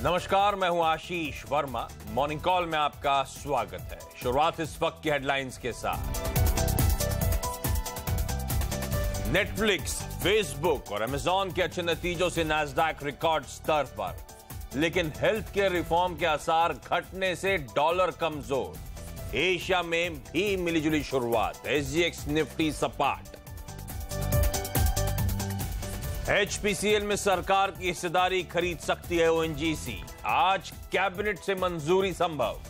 नमस्कार, मैं हूं आशीष वर्मा। मॉर्निंग कॉल में आपका स्वागत है। शुरुआत इस वक्त की हेडलाइंस के साथ। नेटफ्लिक्स, फेसबुक और अमेजॉन के अच्छे नतीजों से नैस्डैक रिकॉर्ड स्तर पर, लेकिन हेल्थ केयर रिफॉर्म के आसार घटने से डॉलर कमजोर। एशिया में भी मिलीजुली शुरुआत, एसजीएक्स निफ्टी सपाट। एचपीसीएल में सरकार की हिस्सेदारी खरीद सकती है ओएनजीसी, आज कैबिनेट से मंजूरी संभव।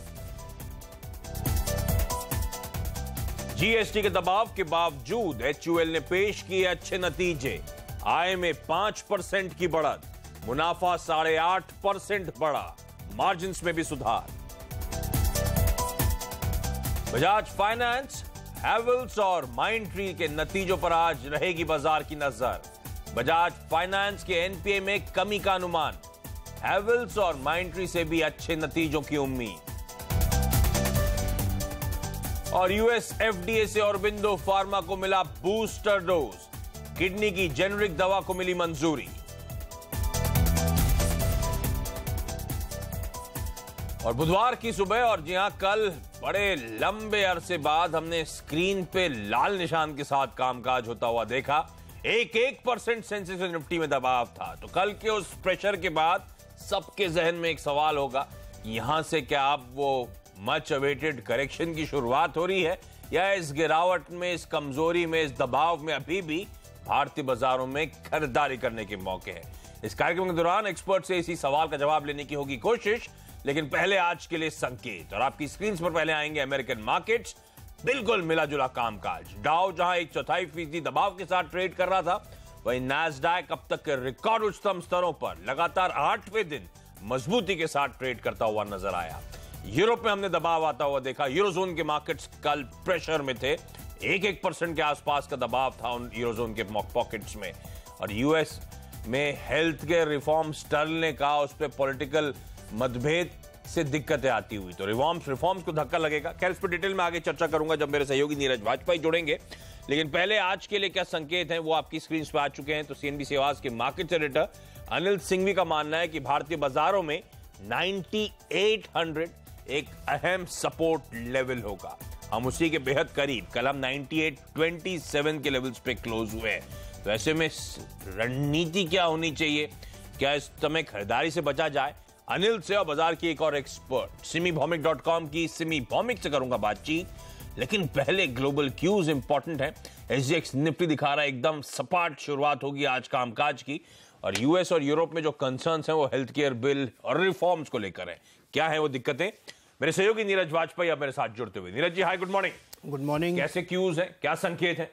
जीएसटी के दबाव के बावजूद एचयूएल ने पेश किए अच्छे नतीजे, आय में 5% की बढ़त, मुनाफा 8.5% बढ़ा, मार्जिन में भी सुधार। बजाज फाइनेंस, हैवेल्स और माइंडट्री के नतीजों पर आज रहेगी बाजार की नजर। बजाज फाइनेंस के एनपीए में कमी का अनुमान, हैवेल्स और माइंडट्री से भी अच्छे नतीजों की उम्मीद। और यूएस एफडीए से औरबिंदो फार्मा को मिला बूस्टर डोज, किडनी की जेनरिक दवा को मिली मंजूरी। और बुधवार की सुबह, और जी हां, कल बड़े लंबे अरसे बाद हमने स्क्रीन पे लाल निशान के साथ कामकाज होता हुआ देखा। 1% सेंसेक्स और निफ्टी में दबाव था। तो कल के उस प्रेशर के बाद सबके जहन में एक सवाल होगा, यहां से क्या अब वो मच अवेटेड करेक्शन की शुरुआत हो रही है, या इस गिरावट में, इस कमजोरी में, इस दबाव में अभी भी भारतीय बाजारों में खरीदारी करने के मौके हैं। इस कार्यक्रम के दौरान एक्सपर्ट से इसी सवाल का जवाब लेने की होगी कोशिश, लेकिन पहले आज के लिए संकेत। और आपकी स्क्रीन पर पहले आएंगे अमेरिकन मार्केट्स। बिल्कुल मिला जुला कामकाज। डाउ जहां 1/4% दबाव के साथ ट्रेड कर रहा था, वहीं नैस्डैक अब तक के रिकॉर्ड उच्चतम स्तरों पर लगातार 8वें दिन मजबूती के साथ ट्रेड करता हुआ नजर आया। यूरोप में हमने दबाव आता हुआ देखा। यूरोजोन के मार्केट्स कल प्रेशर में थे, 1% के आसपास का दबाव था उन यूरोजोन के पॉकेट्स में। और यूएस में हेल्थ केयर रिफॉर्म्स टलने का, उस पर पॉलिटिकल मतभेद से दिक्कतें आती हुई, तो रिफॉर्म्स को धक्का लगेगा। खैर, इस पर डिटेल में आगे चर्चा करूंगा जब मेरे सहयोगी नीरज वाजपेयी जुड़ेंगे। लेकिन पहले आज के लिए क्या संकेत हैं वो आपकी स्क्रीन पर आ चुके हैं। तो सीएनबीसी आवाज के मार्केट एडिटर अनिल सिंघवी का मानना है कि भारतीय बाजारों में 9800 एक अहम सपोर्ट लेवल होगा। हम उसी के बेहद करीब, कल हम 9827 के लेवल्स पे क्लोज हुए हैं। तो ऐसे में रणनीति क्या होनी चाहिए, क्या इस समय खरीदारी से बचा जाए? अनिल से और बाजार की एक और एक्सपर्ट simibhomik.com की सिमी भौमिक से करूंगा बातचीत। लेकिन पहले ग्लोबल क्यूज इंपॉर्टेंट है। एसजीएक्स निफ्टी दिखा रहा है एकदम सपाट शुरुआत होगी आज कामकाज की। और यूएस और यूरोप में जो कंसर्न्स हैं वो हेल्थ केयर बिल और रिफॉर्म्स को लेकर है। क्या है वो दिक्कतें? मेरे सहयोगी नीरज वाजपेयी अब मेरे साथ जुड़ते हुए। नीरज जी, हाय, गुड मॉर्निंग। Good morning. कैसे क्यूज है, क्या संकेत है?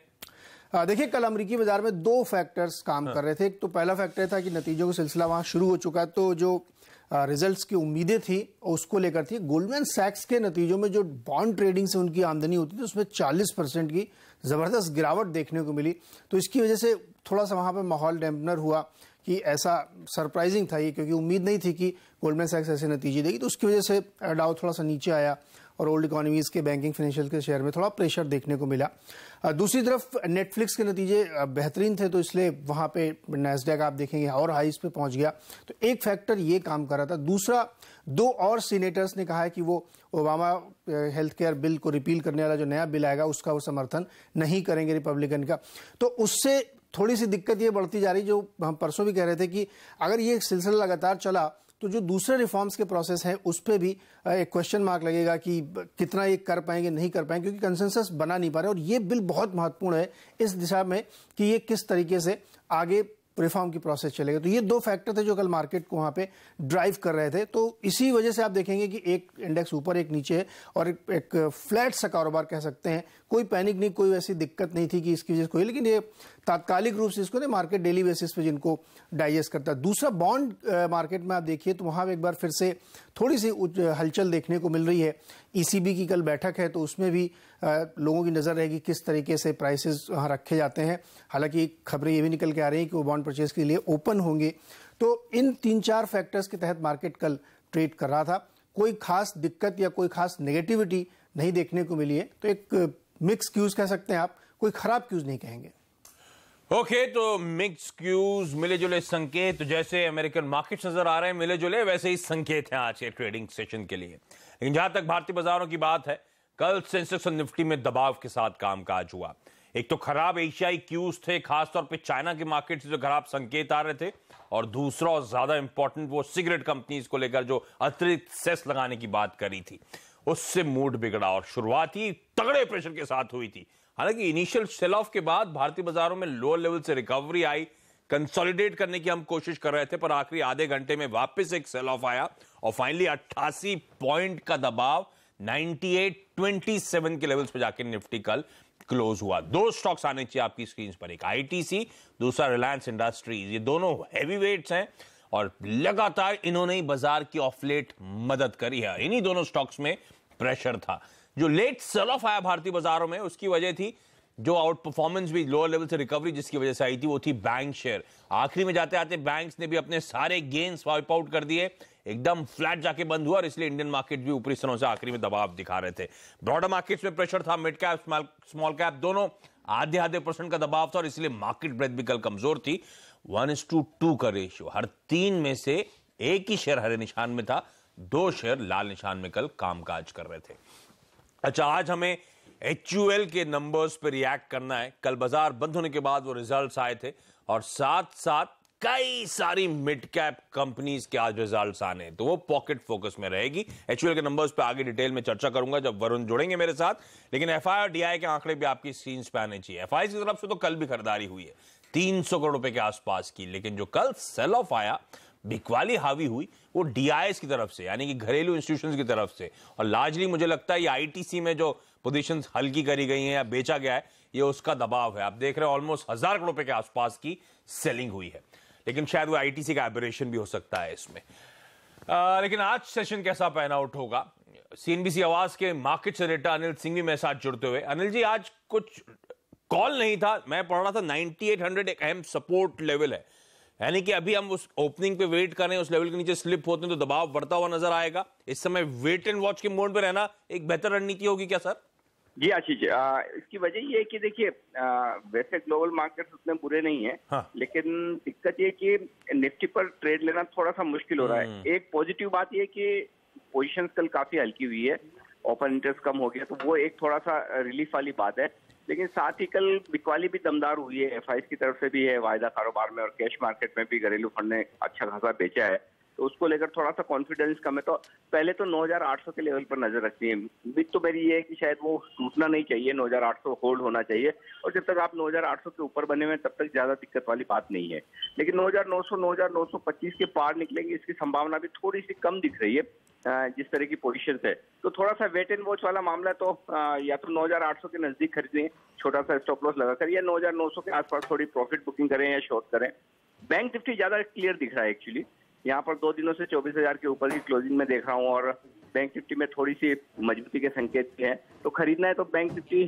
देखिए, कल अमेरिकी बाजार में 2 फैक्टर्स काम कर रहे थे। एक तो पहला फैक्टर था कि नतीजों का सिलसिला वहां शुरू हो चुका है, तो जो रिजल्ट्स की उम्मीदें थी उसको लेकर थी। गोल्डमैन सैक्स के नतीजों में जो बॉन्ड ट्रेडिंग से उनकी आमदनी होती थी उसमें 40% की जबरदस्त गिरावट देखने को मिली। तो इसकी वजह से थोड़ा सा वहां पे माहौल डैम्पनर हुआ कि ऐसा सरप्राइजिंग था ये, क्योंकि उम्मीद नहीं थी कि गोल्डमैन सैक्स ऐसे नतीजे देगी। तो उसकी वजह से डाउ थोड़ा सा नीचे आया और ओल्ड इकोनॉमीज के बैंकिंग फाइनेंशियल के शेयर में थोड़ा प्रेशर देखने को मिला। दूसरी तरफ नेटफ्लिक्स के नतीजे बेहतरीन थे, तो इसलिए वहां पे नैस्डैक आप देखेंगे और हाईज पे पहुंच गया। तो एक फैक्टर ये काम कर रहा था। दूसरा, 2 और सीनेटर्स ने कहा है कि वो ओबामा हेल्थ केयर बिल को रिपील करने वाला जो नया बिल आएगा उसका वो समर्थन नहीं करेंगे रिपब्लिकन का। तो उससे थोड़ी सी दिक्कत ये बढ़ती जा रही, जो हम परसों भी कह रहे थे कि अगर ये सिलसिला लगातार चला तो जो दूसरे रिफॉर्म्स के प्रोसेस हैं उस पर भी एक क्वेश्चन मार्क लगेगा कि कितना ये कर पाएंगे, नहीं कर पाएंगे, क्योंकि कंसेंसस बना नहीं पा रहे। और ये बिल बहुत महत्वपूर्ण है इस दिशा में कि ये किस तरीके से आगे रिफॉर्म की प्रोसेस चलेगा। तो ये 2 फैक्टर थे जो कल मार्केट को वहां पे ड्राइव कर रहे थे। तो इसी वजह से आप देखेंगे कि एक इंडेक्स ऊपर एक नीचे है और एक फ्लैट सा कारोबार कह सकते हैं। कोई पैनिक नहीं, कोई वैसी दिक्कत नहीं थी कि इसकी वजह से कोई, लेकिन ये तात्कालिक रूप से इसको मार्केट डेली बेसिस पे जिनको डाइजेस्ट करता है। दूसरा, बॉन्ड मार्केट में आप देखिए तो वहां एक बार फिर से थोड़ी सी हलचल देखने को मिल रही है। ईसीबी की कल बैठक है, तो उसमें भी लोगों की नजर रहेगी किस तरीके से प्राइसेस वहां रखे जाते हैं। हालांकि खबरें ये भी निकल के आ रही है कि वो बॉन्ड परचेज के लिए ओपन होंगे। तो इन 3-4 फैक्टर्स के तहत मार्केट कल ट्रेड कर रहा था। कोई खास दिक्कत या कोई खास नेगेटिविटी नहीं देखने को मिली है। तो एक मिक्स क्यूज कह सकते हैं आप, कोई खराब क्यूज नहीं कहेंगे। ओके, तो मिक्स क्यूज, मिले जुले संकेत, जैसे अमेरिकन मार्केट्स नजर आ रहे हैं मिले जुले, वैसे ही संकेत हैं आज के ट्रेडिंग सेशन के लिए। लेकिन जहां तक भारतीय बाजारों की बात है, कल सेंसेक्स और निफ्टी में दबाव के साथ कामकाज हुआ। एक तो खराब एशियाई क्यूज थे, खासतौर पे चाइना के मार्केट से जो खराब संकेत आ रहे थे, और दूसरा और ज्यादा इंपॉर्टेंट वो सिगरेट कंपनीज को लेकर जो अतिरिक्त सेस लगाने की बात करी थी, उससे मूड बिगड़ा और शुरुआत ही तगड़े प्रेशर के साथ हुई थी। हालांकि इनिशियल सेल ऑफ के बाद भारतीय बाजारों में लोअर लेवल से रिकवरी आई, कंसोलिडेट करने की हम कोशिश कर रहे थे, पर आखिरी आधे घंटे में वापस एक सेल ऑफ आया और फाइनली 88 पॉइंट का दबाव 98.27 के लेवल्स पे जाके निफ्टी कल क्लोज हुआ। दो स्टॉक्स आने चाहिए आपकी स्क्रीन पर, एक आईटीसी, दूसरा रिलायंस इंडस्ट्रीज। ये दोनों हैवी वेट्स हैं और लगातार इन्होंने ही बाजार की ऑफलेट मदद करी है। इन्हीं दोनों स्टॉक्स में प्रेशर था। जो लेट सेल ऑफ आया भारतीय बाजारों में, उसकी वजह थी जो आउट परफॉर्मेंस भी लोअर लेवल से रिकवरी जिसकी वजह से आई थी, वो थी बैंक शेयर। आखिरी में जाते आते बैंक्स ने भी अपने सारे गेन्स वाइप आउट कर दिए, एकदम फ्लैट जाके बंद हुआ और इसलिए इंडियन मार्केट भी ऊपरी स्तरों से आखिरी में दबाव दिखा रहे थे। ब्रॉडर मार्केट्स में प्रेशर था, मिड कैप स्मॉल कैप दोनों आधे आधे % का दबाव था और इसलिए मार्केट ब्रेथ भी कल कमजोर थी। 1:2 का रेशियो, हर 3 में से एक ही शेयर हरे निशान में था, 2 शेयर लाल निशान में कल कामकाज कर रहे थे। अच्छा, आज हमें HUL के नंबर्स पे रिएक्ट करना है। कल बाजार बंद होने के बाद वो रिजल्ट्स आए थे और साथ साथ कई सारी मिड कैप कंपनीज के आज रिजल्ट्स आने हैं, तो वो पॉकेट फोकस में रहेगी। HUL के नंबर्स पे आगे डिटेल में चर्चा करूंगा जब वरुण जुड़ेंगे मेरे साथ। लेकिन FI और DI के आंकड़े भी आपकी स्क्रीन पे आने चाहिए। FI की तरफ से तो कल भी खरीदारी हुई है 300 करोड़ रुपए के आसपास की, लेकिन जो कल सेल ऑफ आया, बिकवाली हावी हुई, वो DIs की तरफ से, यानी कि घरेलू इंस्टीट्यूशंस की तरफ से। और लार्जली मुझे लगता है ये ITC में जो पोजीशंस हल्की करी गई हैं या बेचा गया है, ये उसका दबाव है। आप देख रहे हैं ऑलमोस्ट 1000 करोड़ रुपए के आसपास की सेलिंग हुई है, लेकिन शायद वो ITC का एबरेशन भी हो सकता है इसमें। लेकिन आज सेशन कैसा पैन आउट होगा? CNBC आवाज के मार्केट से डेटा अनिल सिंह भी मेरे साथ जुड़ते हुए। अनिल जी, आज कुछ कॉल नहीं था, मैं पढ़ रहा था 9800 एक अहम सपोर्ट लेवल है, यानी कि अभी हम उस ओपनिंग पे वेट कर रहे हैं, उस लेवल के नीचे स्लिप होते हैं तो दबाव बढ़ता हुआ नजर आएगा। इस समय वेट एंड वॉच के मोड पे रहना एक बेहतर रणनीति होगी क्या सर? जी आशीष, इसकी वजह ये है कि देखिए, वैसे ग्लोबल मार्केट्स उतने बुरे नहीं है, हाँ। लेकिन दिक्कत ये कि निफ्टी पर ट्रेड लेना थोड़ा सा मुश्किल हो रहा है। एक पॉजिटिव बात ये है कि पोजीशंस कल काफी हल्की हुई है, ओपन इंटरेस्ट कम हो गया, तो वो एक थोड़ा सा रिलीफ वाली बात है। लेकिन साथ ही कल बिकवाली भी दमदार हुई है, FIs की तरफ से भी है, वायदा कारोबार में और कैश मार्केट में भी घरेलू फंड ने अच्छा खासा बेचा है, तो उसको लेकर थोड़ा सा कॉन्फिडेंस कम है। तो पहले तो 9800 के लेवल पर नजर रखनी है। उम्मीद तो मेरी ये है कि शायद वो टूटना नहीं चाहिए, 9800 होल्ड होना चाहिए, और जब तक आप 9800 के ऊपर बने हुए तब तक ज्यादा दिक्कत वाली बात नहीं है। लेकिन 9900 9925 के पार निकलेंगे, इसकी संभावना भी थोड़ी सी कम दिख रही है जिस तरह की पोजीशन है। तो थोड़ा सा वेट एंड वॉच वाला मामला, तो या तो 9800 के नजदीक खरीदें छोटा सा स्टॉप लॉस लगाकर, या 9900 के आसपास थोड़ी प्रॉफिट बुकिंग करें या शॉर्ट करें। बैंक निफ्टी ज्यादा क्लियर दिख रहा है एक्चुअली, यहाँ पर 2 दिनों से 24,000 के ऊपर की क्लोजिंग में देख रहा हूँ, और बैंक निफ्टी में थोड़ी सी मजबूती के संकेत भी हैं। तो खरीदना है तो बैंक निफ्टी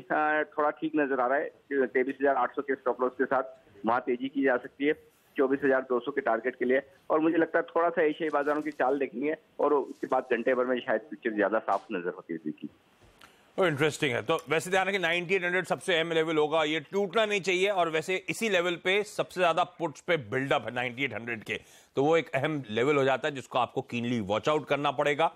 थोड़ा ठीक नजर आ रहा है। 23,800 के स्टॉप लॉस के साथ वहाँ तेजी की जा सकती है 24,200 के टारगेट के लिए। और मुझे लगता है थोड़ा सा एशियाई बाजारों की चाल देखनी है और उसके बाद घंटे भर में शायद पिक्चर ज्यादा साफ नजर होती है। इंटरेस्टिंग है। तो वैसे ध्यान रखें 9800 सबसे अहम लेवल होगा, ये टूटना नहीं चाहिए, और वैसे इसी लेवल पे सबसे ज्यादा पुट्स पे बिल्डअप है 9800 के, तो वो एक अहम लेवल हो जाता है जिसको आपको कीनली वॉच आउट करना पड़ेगा।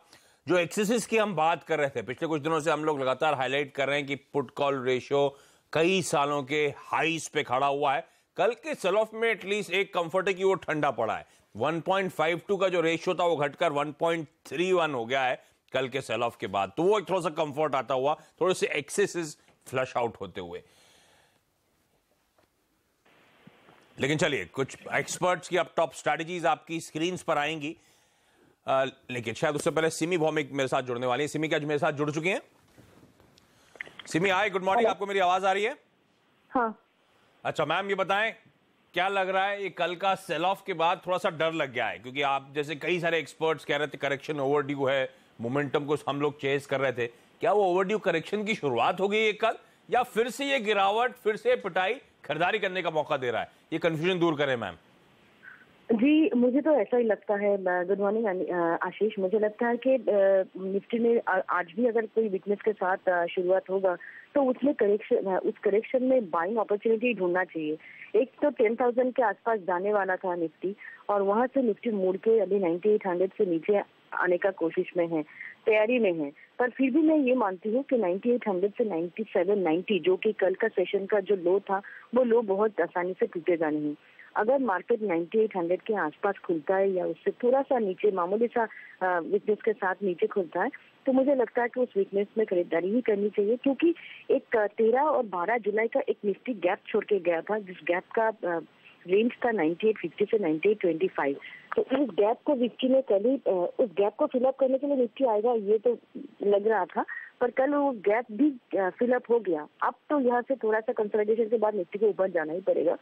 जो एक्सेसिस की हम बात कर रहे थे, पिछले कुछ दिनों से हम लोग लगातार हाईलाइट कर रहे हैं कि पुट कॉल रेशियो कई सालों के हाईस पे खड़ा हुआ है। कल के सेल ऑफ में एटलीस्ट एक कंफर्ट है कि वो ठंडा पड़ा है। 1.52 का जो रेशियो था वो घटकर 1.31 हो गया है कल के सेल ऑफ के बाद, तो वो एक थोड़ा सा कंफर्ट आता हुआ, थोड़े से एक्सेसेस फ्लश आउट होते हुए। लेकिन चलिए, कुछ एक्सपर्ट्स की अब टॉप स्ट्रैटेजीज आपकी स्क्रीन पर आएंगी, लेकिन शायद उससे पहले सिमी भौमिक मेरे साथ जुड़ने वाली है। सिमी क्या मेरे साथ जुड़ चुकी हैं? सिमी हाय, गुड मॉर्निंग, आपको मेरी आवाज आ रही है? हाँ। अच्छा मैम, ये बताएं क्या लग रहा है, ये कल का सेल ऑफ के बाद थोड़ा सा डर लग गया है, क्योंकि आप जैसे कई सारे एक्सपर्ट्स कह रहे थे करेक्शन ओवरड्यू है, मोमेंटम को हम लोग चेस कर रहे थे, क्या वो ओवरड्यू करेक्शन की शुरुआत हो गई है कल, या फिर से ये गिरावट, फिर से पिटाई खरीदारी करने का मौका दे रहा है? ये कंफ्यूजन दूर करें मैम। जी, मुझे तो ऐसा ही लगता है। गुड मॉर्निंग आशीष। मुझे लगता है कि निफ्टी में आज भी अगर कोई वीकनेस के साथ शुरुआत होगा तो उसमें उस करेक्शन में बाइंग अपॉर्चुनिटी ढूंढना चाहिए। एक तो 10,000 के आसपास जाने वाला था निफ्टी, और वहां से निफ्टी मुड़ के अभी 9800 से नीचे आने का कोशिश में है, तैयारी में है। पर फिर भी मैं ये मानती हूँ कि 9800 से 9790 जो कि कल का सेशन का जो लो था, वो लो बहुत आसानी से टूटेगा नहीं। अगर मार्केट 9800 के आसपास खुलता है या उससे थोड़ा सा नीचे मामूली सा वीकनेस के साथ नीचे खुलता है, तो मुझे लगता है कि उस वीकनेस में खरीदारी ही करनी चाहिए, क्योंकि एक 13 और 12 जुलाई का एक निफ्टी गैप छोड़ के गया था, जिस गैप का रेंज था 9850 से 9825। तो इस गैप को निफ्टी ने कल ही उस गैप को फिलअप करने के लिए निफ्टी आएगा ये तो लग रहा था, पर कल वो गैप भी फिलअप हो गया। अब तो यहाँ से थोड़ा सा कंसोलिडेशन के बाद निफ्टी को ऊपर जाना ही पड़ेगा।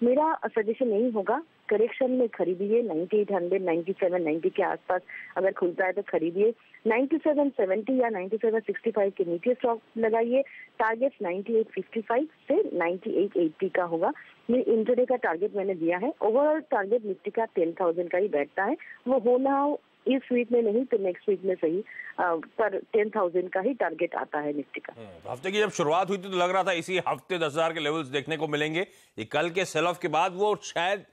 मेरा सजेशन यही होगा, करेक्शन में खरीदिए 9800, 97, 90 के आसपास अगर खुलता है तो खरीदिए। 9770 या 9765 के नीचे स्टॉक लगाइए। टारगेट 9855 से 9880 का होगा। ये इंट्राडे का टारगेट मैंने दिया है। ओवरऑल टारगेट निफ्टी का 10,000 का ही बैठता है, वो होना इस वीक में नहीं तो नेक्स्ट वीक में सही, पर 10,000 का ही टारगेट आता है निफ्टी का। हफ्ते की जब शुरुआत हुई थी तो लग रहा था इसी हफ्ते 10,000 के लेवल्स देखने को मिलेंगे। ये कल के सेल ऑफ के बाद वो शायद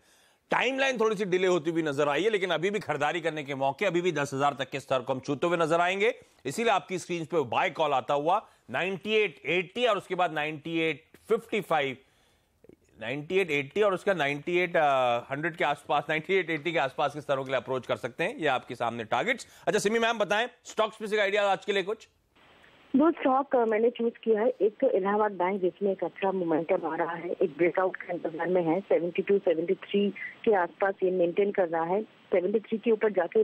टाइमलाइन थोड़ी सी डिले होती हुई नजर आई है, लेकिन अभी भी खरीदारी करने के मौके, अभी भी 10,000 तक के स्तर को हम छूते हुए नजर आएंगे। इसीलिए आपकी स्क्रीन पे बाय कॉल आता हुआ 9880 और उसके बाद 9855, 9880 और उसका 9800 के आसपास, 9880 के आसपास के स्तरों के लिए अप्रोच कर सकते हैं। ये आपके सामने टारगेट्स। अच्छा सिमी मैम बताएं, स्टॉक स्पेसिफिक आइडिया आज के लिए कुछ? दो स्टॉक मैंने चूज किया है। एक तो इलाहाबाद बैंक, जिसमें एक अच्छा मोमेंटम आ रहा है, एक ब्रेकआउट के इंतजार में है। 72, 73 के आसपास ये मेंटेन कर रहा है। 73 के ऊपर जाके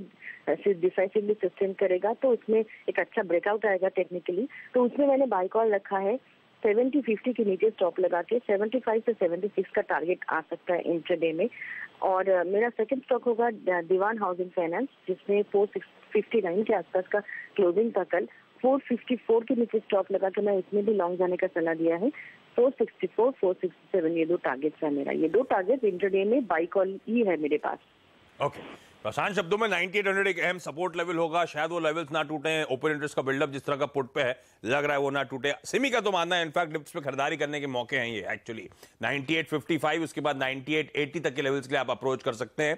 डिसाइसिवली सस्टेन करेगा तो उसमें एक अच्छा ब्रेकआउट आएगा टेक्निकली, तो उसमें मैंने बाय कॉल रखा है। 70-50 के नीचे स्टॉप लगा के 75 से 76 का टारगेट आ सकता है इंट्राडे में। और मेरा सेकंड स्टॉक होगा दीवान हाउसिंग फाइनेंस, जिसमें 459 के आसपास का क्लोजिंग था कल। 454 के नीचे स्टॉप लगा के मैं इसमें भी लॉन्ग जाने का सलाह दिया है। 464, 467 ये दो टारगेट्स है मेरा। ये दो टारगेट इंट्राडे में बाय कॉल ही है मेरे पास। ओके, आसान शब्दों में 9800 एक अहम सपोर्ट लेवल होगा। शायद वो लेवल्स ना टूटे। ओपन इंटरेस्ट का बिल्डअप जिस तरह का पुट पे है, लग रहा है वो ना टूटे। सिमी का तो मानना है इनफैक्ट डिप्स पे खरीदारी करने के मौके हैं ये एक्चुअली। 9855 उसके बाद 9880 तक के लेवल्स के लिए आप अप्रोच कर सकते हैं।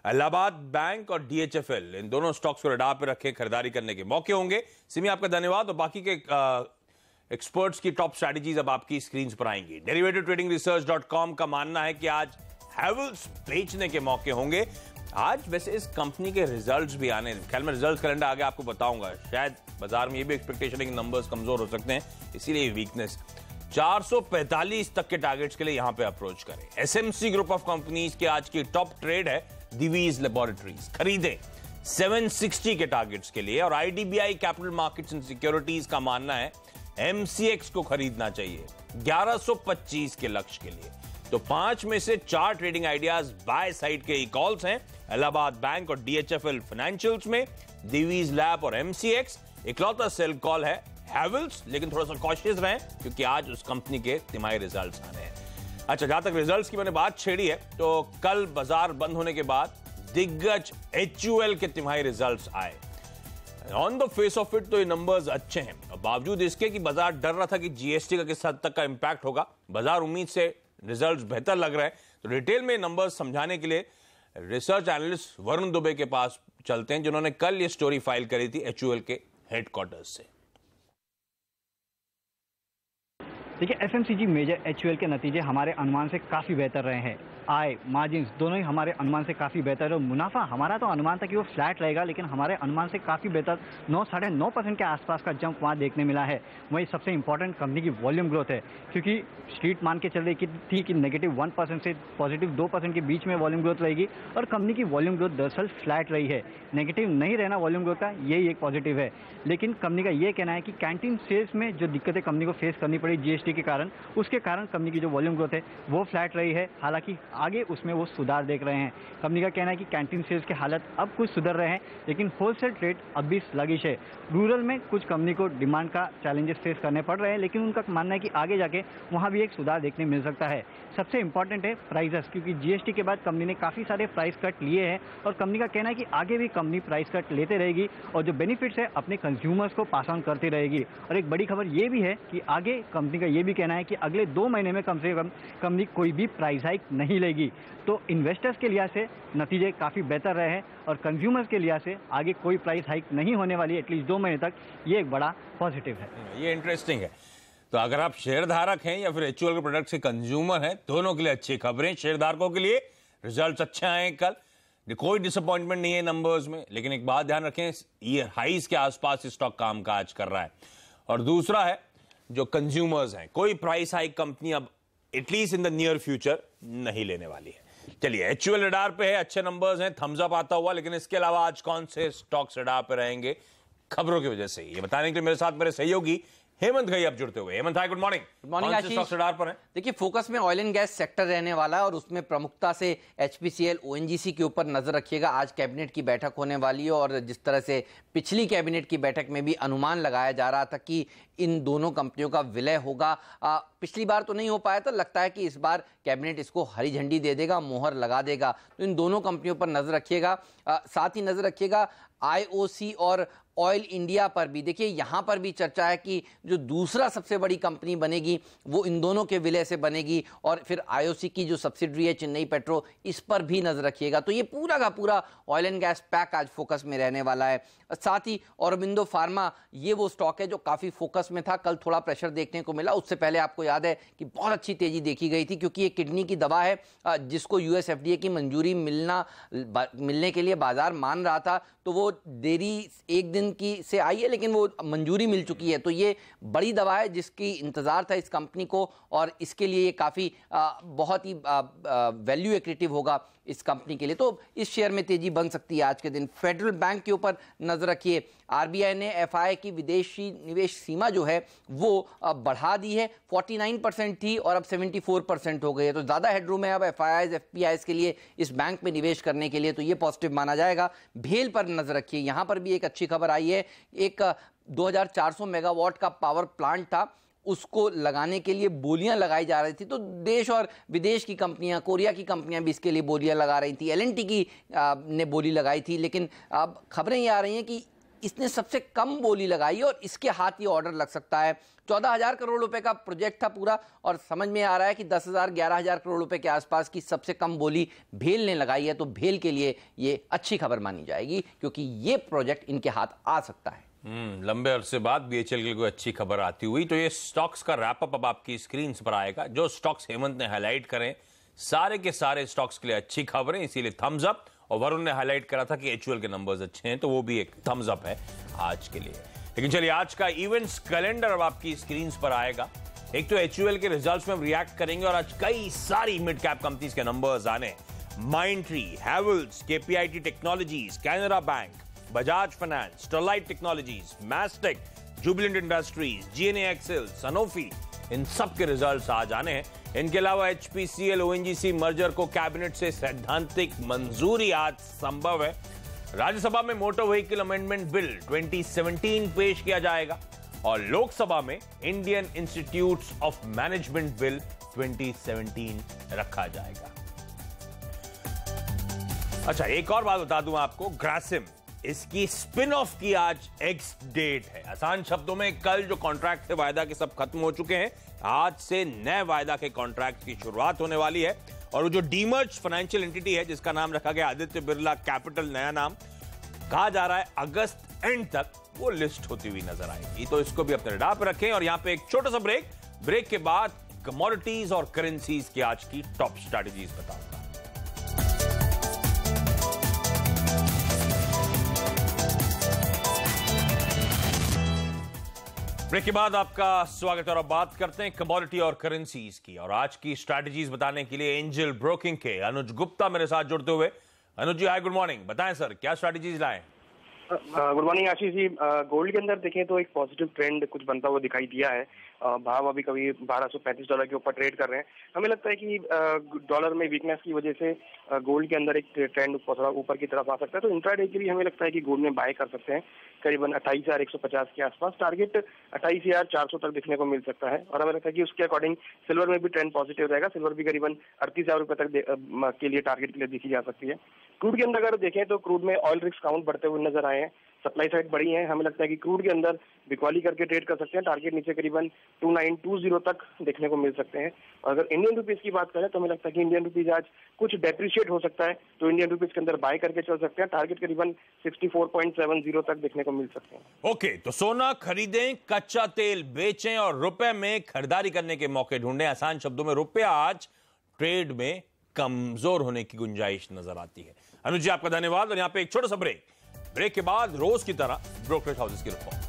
इलाहाबाद बैंक और DHFL इन दोनों स्टॉक्स को रडार पे रखे खरीदारी करने के मौके होंगे। सिमी आपका धन्यवाद। और बाकी के एक्सपर्ट्स की टॉप स्ट्रैटेजीज अब आपकी स्क्रीन पर आएंगी। derivativetradingresearch.com का मानना है कि आज हैवेल्स बेचने के मौके होंगे। आज वैसे इस कंपनी के रिजल्ट्स भी आने, ख्याल में रिजल्ट्स कैलेंडर आगे आपको बताऊंगा। शायद बाजार में ये भी एक्सपेक्टेशन है कि नंबर्स कमजोर हो सकते हैं, इसीलिए वीकनेस। 445 तक के टारगेट्स के लिए यहां पे अप्रोच करें। SMC ग्रुप ऑफ कंपनीज के आज की टॉप ट्रेड है दिवीज लैबोरेटरीज, खरीदें 760 के टारगेट्स के लिए। और IDBI capital markets and securities का मानना है MCX को खरीदना चाहिए 1125 के लक्ष्य के लिए। तो 5 में से 4 ट्रेडिंग आइडियाज बाय साइड के कॉल्स हैं। इलाहाबाद बैंक और DHFL फाइनेंशियल्स में, दिवीज लैब और MCX। इकलौता सेल कॉल है हैवेल्स, लेकिन थोड़ा सा कॉशियस रहें क्योंकि आज उस कंपनी के तिमाही रिजल्ट्स आने हैं। अच्छा, जहां तक रिजल्ट्स की मैंने बात छेड़ी है, तो कल बाजार बंद होने के बाद दिग्गज HUL के तिमाही रिजल्ट्स आए। On the face of it तो ये नंबर्स अच्छे हैं, बावजूद इसके कि बाजार डर रहा था कि GST का किस हद तक का इंपैक्ट होगा। बाजार उम्मीद से रिजल्ट्स बेहतर लग रहे हैं। तो डिटेल में नंबर्स समझाने के लिए रिसर्च एनालिस्ट वरुण दुबे के पास चलते हैं, जिन्होंने कल ये स्टोरी फाइल करी थी HUL के हेडक्वार्टर्स से। देखिए, FMCG मेजर HUL के नतीजे हमारे अनुमान से काफ़ी बेहतर रहे हैं। आय, मार्जिन्स दोनों ही हमारे अनुमान से काफ़ी बेहतर है। मुनाफा हमारा तो अनुमान था कि वो फ्लैट रहेगा, लेकिन हमारे अनुमान से काफ़ी बेहतर 9-9.5% के आसपास का जंप वहाँ देखने मिला है। वही सबसे इंपॉर्टेंट कंपनी की वॉल्यूम ग्रोथ है, क्योंकि स्ट्रीट मान के चल रही थी कि -1% से +2% के बीच में वॉल्यूम ग्रोथ रहेगी, और कंपनी की वॉल्यूम ग्रोथ दरअसल फ्लैट रही है। नेगेटिव नहीं रहना वॉल्यूम ग्रोथ का, यही एक पॉजिटिव है। लेकिन कंपनी का ये कहना है कि कैंटीन सेल्स में जो दिक्कतें कंपनी को फेस करनी पड़ी GST जीएसटी के कारण, उसके कारण कंपनी की जो वॉल्यूम ग्रोथ है वो फ्लैट रही है। हालांकि आगे उसमें वो सुधार देख रहे हैं। कंपनी का कहना है कि कैंटीन सेल्स के हालत अब कुछ सुधर रहे हैं, लेकिन होलसेल ट्रेड अब भी स्लगिश है। रूरल में कुछ कंपनी को डिमांड का चैलेंजेस फेस करने पड़ रहे हैं, लेकिन उनका मानना है कि आगे जाके वहाँ भी एक सुधार देखने मिल सकता है। सबसे इंपॉर्टेंट है प्राइसेस, क्योंकि जीएसटी के बाद कंपनी ने काफ़ी सारे प्राइस कट लिए हैं और कंपनी का कहना है कि आगे भी कंपनी प्राइस कट लेते रहेगी और जो बेनिफिट्स है अपने कंज्यूमर्स को पास ऑन करती रहेगी। और एक बड़ी खबर ये भी है कि आगे कंपनी का ये भी कहना है कि अगले 2 महीने में कम से कम कंपनी कोई भी प्राइस हाइक नहीं लेगी। तो इन्वेस्टर्स के लिहाज से नतीजे काफ़ी बेहतर रहे हैं और कंज्यूमर्स के लिहाज से आगे कोई प्राइस हाइक नहीं होने वाली है एटलीस्ट 2 महीने तक। ये एक बड़ा पॉजिटिव है। ये इंटरेस्टिंग है। तो अगर आप शेयर धारक हैं या फिर एचयूएल के प्रोडक्ट के कंज्यूमर हैं, दोनों के लिए अच्छी खबरें। शेयर धारकों के लिए रिजल्ट्स अच्छे आए कल, कोई डिसअपॉइंटमेंट नहीं है नंबर्स में, लेकिन एक बात ध्यान रखें, ईयर हाइज के आसपास स्टॉक कामकाज कर रहा है। और दूसरा है जो कंज्यूमर्स हैं, कोई प्राइस हाइक कंपनी अब at least in the near future नहीं लेने वाली है। चलिए, एचयूएल रडार पे है, अच्छे नंबर्स हैं, थम्स अप आता हुआ, लेकिन इसके अलावा आज कौन से स्टॉक्स रडार पे रहेंगे खबरों की वजह से, ये बताने के लिए मेरे साथ मेरे सहयोगी हेमंत भाई अब जुड़ते हुए। हेमंत भाई, गुड मॉर्निंग। गुड मॉर्निंग आशीष। पर है देखिए, फोकस में ऑयल एंड गैस सेक्टर रहने वाला है और उसमें प्रमुखता से एचपीसीएल, ओएनजीसी के ऊपर नजर रखिएगा। आज कैबिनेट की बैठक होने वाली है और जिस तरह से पिछली कैबिनेट की बैठक में भी अनुमान लगाया जा रहा था कि इन दोनों कंपनियों का विलय होगा, पिछली बार तो नहीं हो पाया था, लगता है कि इस बार कैबिनेट इसको हरी झंडी दे देगा, मोहर लगा देगा। तो इन दोनों कंपनियों पर नजर रखिएगा। साथ ही नजर रखिएगा आईओसी और ऑयल इंडिया पर भी। देखिए, यहां पर भी चर्चा है कि जो दूसरा सबसे बड़ी कंपनी बनेगी वो इन दोनों के विलय से बनेगी और फिर आईओसी की जो सब्सिडरी है चेन्नई पेट्रो, इस पर भी नजर रखिएगा। तो ये पूरा का पूरा ऑयल एंड गैस पैक आज फोकस में रहने वाला है। साथ ही औरोबिंदो फार्मा, ये वो स्टॉक है जो काफी फोकस में था, कल थोड़ा प्रेशर देखने को मिला। उससे पहले आपको याद है कि बहुत अच्छी तेजी देखी गई थी, क्योंकि ये किडनी की दवा है जिसको यूएस एफडीए की मंजूरी मिलने के लिए बाजार मान रहा था, तो वो देरी 1 दिन की से आई है, लेकिन वो मंजूरी मिल चुकी है। तो ये बड़ी दवा है जिसकी इंतजार था इस कंपनी को और इसके लिए ये काफी बहुत ही वैल्यू एक्रेटिव होगा इस कंपनी के लिए। तो इस शेयर में तेजी बन सकती है आज के दिन। फेडरल बैंक के ऊपर नजर रखिए। आरबीआई ने एफआई की विदेशी निवेश सीमा जो है वो बढ़ा दी है। 49% थी और अब 74% हो गई है। तो ज्यादा हेडरूम है अब एफआईआईज, एफपीआईज के लिए इस बैंक में निवेश करने के लिए, तो ये पॉजिटिव माना जाएगा। भेल पर नजर रखिए, यहां पर भी एक अच्छी खबर आई है। एक 2400 मेगावाट का पावर प्लांट था, उसको लगाने के लिए बोलियां लगाई जा रही थी। तो देश और विदेश की कंपनियां, कोरिया की कंपनियां भी इसके लिए बोलियां लगा रही थी। एलएनटी की ने बोली लगाई थी, लेकिन अब खबरें ये आ रही हैं कि इसने सबसे कम बोली लगाई और इसके हाथ ये ऑर्डर लग सकता है। 14,000 करोड़ रुपए का प्रोजेक्ट था पूरा और समझ में आ रहा है कि 10,000 11,000 करोड़ रुपए के आसपास की सबसे कम बोली भेल ने लगाई है। तो भेल के लिए ये अच्छी खबर मानी जाएगी, क्योंकि ये प्रोजेक्ट इनके हाथ आ सकता है। लंबे अरसे बाद बीएचएल के लिए कोई अच्छी खबर आती हुई। तो ये स्टॉक्स का रैपअप अब आपकी स्क्रीन पर आएगा। जो स्टॉक्स हेमंत ने हाईलाइट करें, सारे के सारे स्टॉक्स के लिए अच्छी खबरें, इसीलिए थम्स अप। और वरुण ने हाईलाइट करा था कि एचयूएल के नंबर्स अच्छे हैं, तो वो भी एक थम्स अप है आज के लिए। लेकिन चलिए, आज का इवेंट्स कैलेंडर अब आपकी स्क्रीन पर आएगा। एक तो एचयूएल के रिजल्ट्स में हम रिएक्ट करेंगे और आज कई सारी मिड कैप कंपनीज के नंबर्स आने। Mindtree, Havells, KPIT technologies, Canara bank, Bajaj finance, Sterlite technologies, Mastek, Jubilant industries, GNA Axles, Sanofi, इन सब के रिजल्ट्स आज आने हैं। इनके अलावा एचपीसीएल ओएनजीसी मर्जर को कैबिनेट से सैद्धांतिक मंजूरी आज संभव है। राज्यसभा में मोटर व्हीकल अमेंडमेंट बिल 2017 पेश किया जाएगा और लोकसभा में Indian institutes of management bill 2017 रखा जाएगा। अच्छा, एक और बात बता दूं आपको, ग्रासिम, इसकी स्पिन ऑफ की आज एक्स डेट है। आसान शब्दों में, कल जो कॉन्ट्रैक्ट थे वायदा के सब खत्म हो चुके हैं। आज से नए वायदा के कॉन्ट्रैक्ट की शुरुआत होने वाली है और वो जो डीमर्ज फाइनेंशियल एंटिटी है जिसका नाम रखा गया आदित्य बिरला कैपिटल, नया नाम, कहा जा रहा है अगस्त एंड तक वो लिस्ट होती हुई नजर आएगी। तो इसको भी अपने रडार पर रखें। और यहां पे एक छोटा सा ब्रेक के बाद कमोडिटीज और करेंसीज की आज की टॉप स्ट्रैटेजीज बताऊंगा। ब्रेक के बाद आपका स्वागत है और अब बात करते हैं कमोडिटी और करेंसीज की। और आज की स्ट्रैटेजीज बताने के लिए एंजल ब्रोकिंग के अनुज गुप्ता मेरे साथ जुड़ते हुए। अनुज जी, हाय, गुड मॉर्निंग। बताएं सर, क्या स्ट्रैटेजीज लाए? Good morning Ashish ji. Gold के अंदर देखें तो एक पॉजिटिव ट्रेंड कुछ बनता हुआ दिखाई दिया है। भाव अभी कभी $1235 के ऊपर ट्रेड कर रहे हैं। हमें लगता है कि डॉलर में वीकनेस की वजह से गोल्ड के अंदर एक ट्रेंड थोड़ा ऊपर की तरफ आ सकता है, तो इंट्राडे के लिए हमें लगता है कि गोल्ड में बाय कर सकते हैं करीबन 28,150 के आसपास। टारगेट 28,400 तक दिखने को मिल सकता है और हमें लगता है कि उसके अकॉर्डिंग सिल्वर में भी ट्रेंड पॉजिटिव रहेगा। सिल्वर भी करीबन 38,000 रुपए तक के लिए टारगेट के लिए देखी जा सकती है। क्रूड के अंदर अगर देखें तो क्रूड में ऑयल रिस्क काउंट बढ़ते हुए नजर आए हैं, सप्लाई साइड बढ़ी है। हमें लगता है कि क्रूड के अंदर बिकवाली करके ट्रेड कर सकते हैं। टारगेट नीचे करीबन 2920 तक देखने को मिल सकते हैं। और अगर इंडियन रुपीज की बात करें तो हमें लगता है कि इंडियन रुपीज आज कुछ डेप्रिशिएट हो सकता है, तो इंडियन रुपीज के अंदर बाय करके चल सकते हैं। टारगेट करीबन 64.70 तक देखने को मिल सकते हैं। ओके, तो सोना खरीदें, कच्चा तेल बेचें और रुपए में खरीदारी करने के मौके ढूंढें। आसान शब्दों में रुपया आज ट्रेड में कमजोर होने की गुंजाइश नजर आती है। अनुज जी, आपका धन्यवाद। और यहां पे एक छोटा सा ब्रेक के बाद रोज की तरह ब्रोकरेज हाउसेस की रिपोर्ट।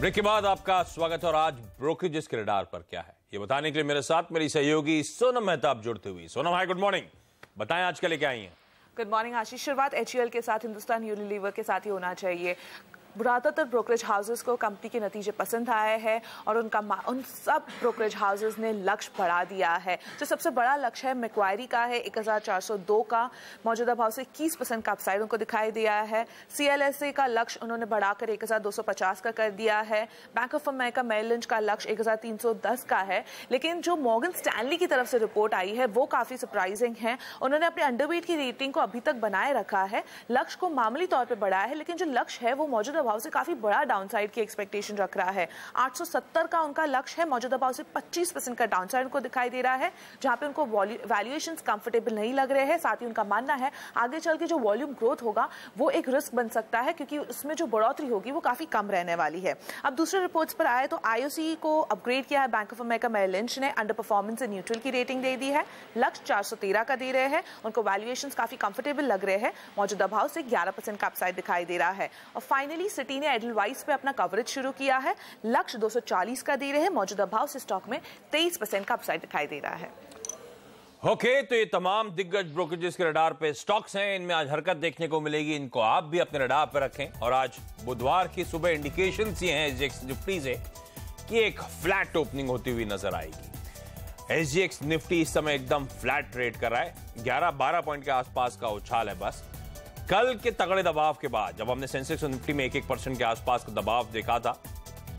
ब्रेक के बाद आपका स्वागत है और आज ब्रोकरेजेस के रडार पर क्या है ये बताने के लिए मेरे साथ मेरी सहयोगी सोनम मेहताब जुड़ती हुई। सोनम, हाय, गुड मॉर्निंग। बताएं आज के लिए क्या आई हैं। गुड मॉर्निंग आशीष। शुरुआत HUL के साथ, हिंदुस्तान यूनिलीवर के साथ ही होना चाहिए। ज्यादातर ब्रोकरेज हाउसेस को कंपनी के नतीजे पसंद आए हैं और उन सब ब्रोकरेज हाउसेस ने लक्ष्य बढ़ा दिया है। जो सबसे बड़ा लक्ष्य है मैक्वायरी का है 1402 का, मौजूदा भाव से 21% का अपसाइड उनको दिखाई दिया है। CLSA का लक्ष्य उन्होंने बढ़ाकर 1250 का कर दिया है। Bank of America Merrill Lynch का लक्ष्य 1310 का है। लेकिन जो मॉर्गन स्टैनली की तरफ से रिपोर्ट आई है वो काफी सरप्राइजिंग है। उन्होंने अपने अंडरवेट की रेटिंग को अभी तक बनाए रखा है, लक्ष्य को मामूली तौर पर बढ़ाया है, लेकिन जो लक्ष्य है वो मौजूदा भाव से काफी बड़ा डाउनसाइड की एक्सपेक्टेशन रख रहा है। 870 का उनका लक्ष्य है, मौजूदा भाव से 25% का डाउनसाइड उनको दिखाई दे रहा है, जहां पे उनको वैल्यूएशंस कंफर्टेबल नहीं लग रहे हैं। साथ ही उनका मानना है आगे चल के जो वॉल्यूम ग्रोथ होगा वो एक रिस्क बन सकता है, क्योंकि उसमें जो बढ़ोतरी होगी वो काफी कम रहने वाली है। अब दूसरे रिपोर्ट्स पर आए तो IOC को अपग्रेड किया है Bank of America Merrill Lynch ने, अंडर परफॉर्मेंस से न्यूट्रल की रेटिंग दे दी है। लक्ष्य 413 का दे रहे हैं, उनको वैल्यूएशंस काफी कंफर्टेबल लग रहे हैं, मौजूदा भाव से 11% का अपसाइड दिखाई दे रहा है। और फाइनली सिटी ने एडलवाइस पे अपना कवरेज शुरू किया है, लक्ष्य 240 का दे रहे हैं, मौजूदा भाव से स्टॉक में 23% का अपसाइड दिखाई दे रहा है। ओके, तो ये तमाम दिग्गज ब्रोकरेजेस के रडार पे स्टॉक्स हैं, इनमें आज हरकत देखने को मिलेगी, इनको आप भी अपने रडार पे रखें। और आज बुधवार की सुबह इंडिकेशंस ये हैं SGX निफ्टी से कि एक फ्लैट ओपनिंग होती हुई नजर आएगी। SGX निफ्टी इस समय एकदम फ्लैट ट्रेड कर रहा है, 11-12 पॉइंट के आसपास का उछाल है बस। कल के तगड़े दबाव के बाद जब हमने सेंसेक्स और निफ्टी में 1-1% के आसपास का दबाव देखा था,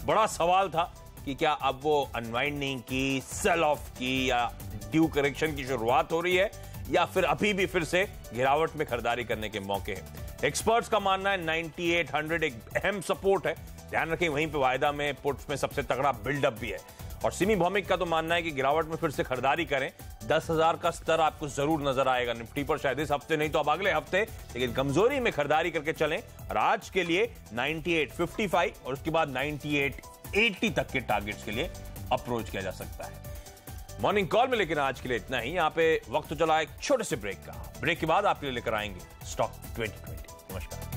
बड़ा सवाल था कि क्या अब वो अनवाइंडिंग की, सेल ऑफ की या ड्यू करेक्शन की शुरुआत हो रही है, या फिर अभी भी फिर से गिरावट में खरीदारी करने के मौके हैं। एक्सपर्ट्स का मानना है 9800 एक अहम सपोर्ट है, ध्यान रखें वहीं पे वायदा में पुट्स में सबसे तगड़ा बिल्डअप भी है। और सिमी भौमिक का तो मानना है कि गिरावट में फिर से खरीदारी करें, 10,000 का स्तर आपको जरूर नजर आएगा निफ्टी पर, शायद इस हफ्ते नहीं तो अब अगले हफ्ते, लेकिन कमजोरी में खरीदारी करके चलें। और आज के लिए 9855 और उसके बाद 9880 तक के टारगेट्स के लिए अप्रोच किया जा सकता है। मॉर्निंग कॉल में लेकिन आज के लिए इतना ही। यहाँ पे वक्त चला एक छोटे से ब्रेक का। ब्रेक के बाद आपके लिए लेकर आएंगे स्टॉक 2020। नमस्कार।